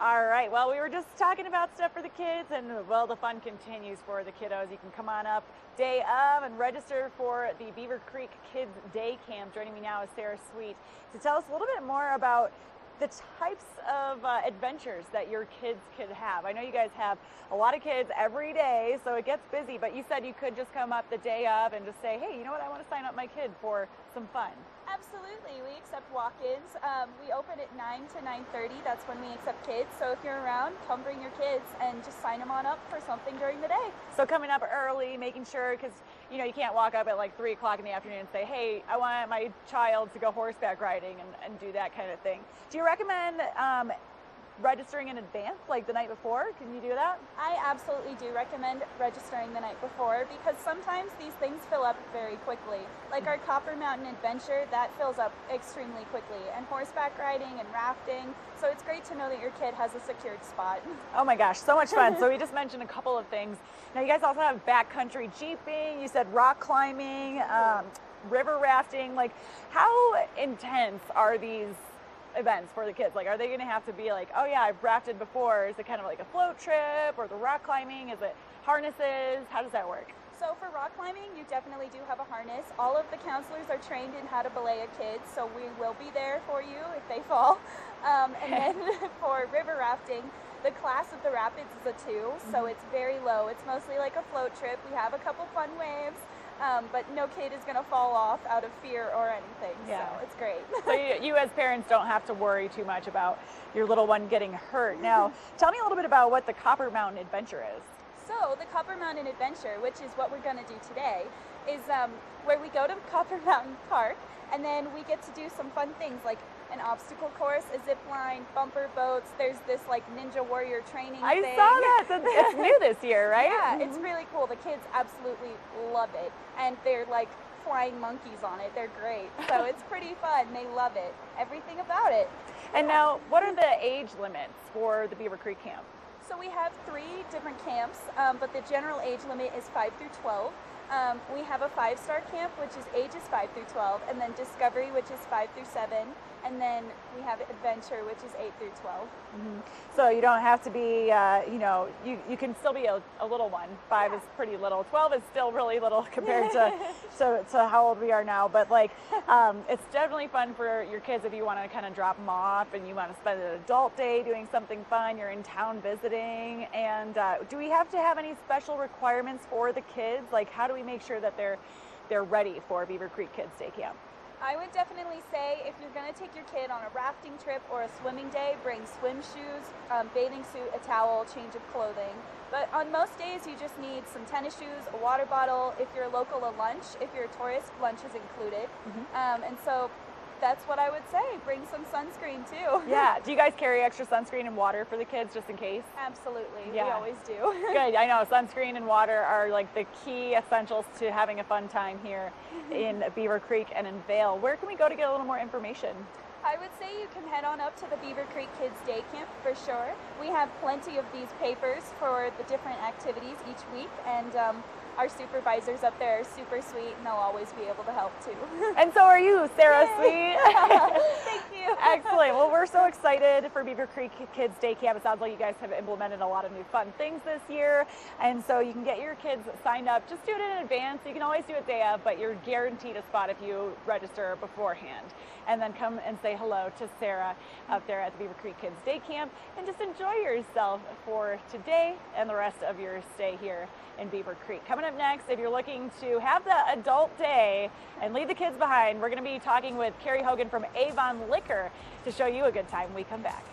All right, well, we were just talking about stuff for the kids, and well, the fun continues for the kiddos. You can come on up day of and register for the Beaver Creek Kids Day Camp. Joining me now is Sarah Sweet to tell us a little bit more about the types of adventures that your kids could have. I know you guys have a lot of kids every day, so it gets busy, but you said you could just come up the day of and just say, hey, you know what, I want to sign up my kid for some fun. Absolutely. We accept walk-ins. We open at 9 to 9:30. That's when we accept kids. So if you're around, come bring your kids and just sign them on up for something during the day. So coming up early, making sure, because you know you can't walk up at like 3 o'clock in the afternoon and say, hey, I want my child to go horseback riding and do that kind of thing. Do you recommend registering in advance, like the night before? Can you do that? I absolutely do recommend registering the night before, because sometimes these things fill up very quickly. Like our Copper Mountain Adventure, that fills up extremely quickly, and horseback riding and rafting. So it's great to know that your kid has a secured spot. Oh my gosh, so much fun. So we just mentioned a couple of things. Now you guys also have backcountry jeeping, you said rock climbing, river rafting. Like, how intense are these events for the kids? Like, are they going to have to be like, oh yeah, I've rafted before? Is it kind of like a float trip, or the rock climbing? Is it harnesses? How does that work? So for rock climbing, you definitely do have a harness. All of the counselors are trained in how to belay a kid, so we will be there for you if they fall. And then for river rafting, the class of the rapids is a 2, so it's very low. It's mostly like a float trip. We have a couple fun waves. But no kid is going to fall off out of fear or anything, Yeah. So it's great. So you as parents don't have to worry too much about your little one getting hurt. Now, tell me a little bit about what the Copper Mountain Adventure is. So the Copper Mountain Adventure, which is what we're going to do today, is where we go to Copper Mountain Park, and then we get to do some fun things like an obstacle course, a zip line, bumper boats. There's this like Ninja Warrior training thing. I saw that. It's new this year, right? Yeah, it's really cool. The kids absolutely love it, and they're like flying monkeys on it. They're great. So it's pretty fun. They love it. Everything about it. And now, what are the age limits for the Beaver Creek Camp? So we have 3 different camps, but the general age limit is 5 through 12. We have a 5-star camp, which is ages 5 through 12, and then Discovery, which is 5 through 7, and then we have Adventure, which is 8 through 12. So you don't have to be, you can still be a little one. 5 is pretty little. 12 is still really little compared to how old we are now. But like, it's definitely fun for your kids if you want to kind of drop them off and you want to spend an adult day doing something fun. You're in town visiting. And do we have to have any special requirements for the kids? Like, how do we make sure that they're ready for Beaver Creek Kids Day Camp? I would definitely say if you're going to take your kid on a rafting trip or a swimming day, bring swim shoes, bathing suit, a towel, change of clothing. But on most days, you just need some tennis shoes, a water bottle. If you're local, a lunch. If you're a tourist, lunch is included. And so that's what I would say. Bring some sunscreen too. Yeah. Do you guys carry extra sunscreen and water for the kids just in case? Absolutely. Yeah. We always do. Good. I know sunscreen and water are like the key essentials to having a fun time here in Beaver Creek and in Vail. Where can we go to get a little more information? I would say you can head on up to the Beaver Creek Kids Day Camp for sure. We have plenty of these papers for the different activities each week, and our supervisors up there are super sweet, and they'll always be able to help too. And so are you, Sarah Sweet. Thank you. Excellent. Well, we're so excited for Beaver Creek Kids Day Camp. It sounds like you guys have implemented a lot of new fun things this year. And so you can get your kids signed up. Just do it in advance. You can always do it day of, but you're guaranteed a spot if you register beforehand. And then come and say hello to Sarah up there at the Beaver Creek Kids Day Camp and just enjoy yourself for today and the rest of your stay here in Beaver Creek. Coming up next, if you're looking to have the adult day and leave the kids behind, we're going to be talking with Carrie Hogan from Avon Liquor to show you a good time when we come back.